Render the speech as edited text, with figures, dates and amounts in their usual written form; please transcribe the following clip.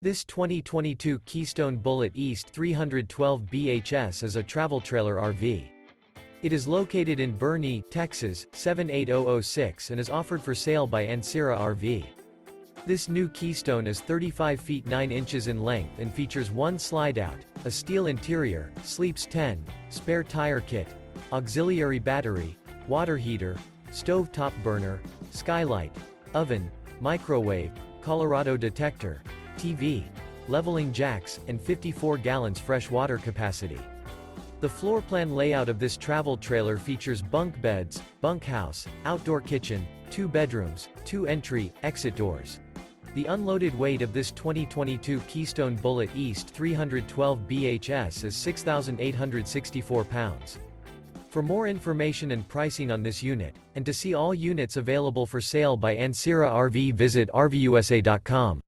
This 2022 Keystone Bullet East 312 BHS is a travel trailer RV. It is located in Boerne, Texas, 78006 and is offered for sale by Ancira RV. This new Keystone is 35 feet 9 inches in length and features one Slideout, a steel interior, sleeps 10, spare tire kit, auxiliary battery, water heater, stove top burner, skylight, oven, microwave, Colorado Detector, TV, leveling jacks, and 54 gallons fresh water capacity. The floor plan layout of this travel trailer features bunk beds, bunkhouse, outdoor kitchen, 2 bedrooms, 2 entry, exit doors. The unloaded weight of this 2022 Keystone Bullet East 312 BHS is 6,864 pounds. For more information and pricing on this unit, and to see all units available for sale by Ancira RV, visit RVUSA.com.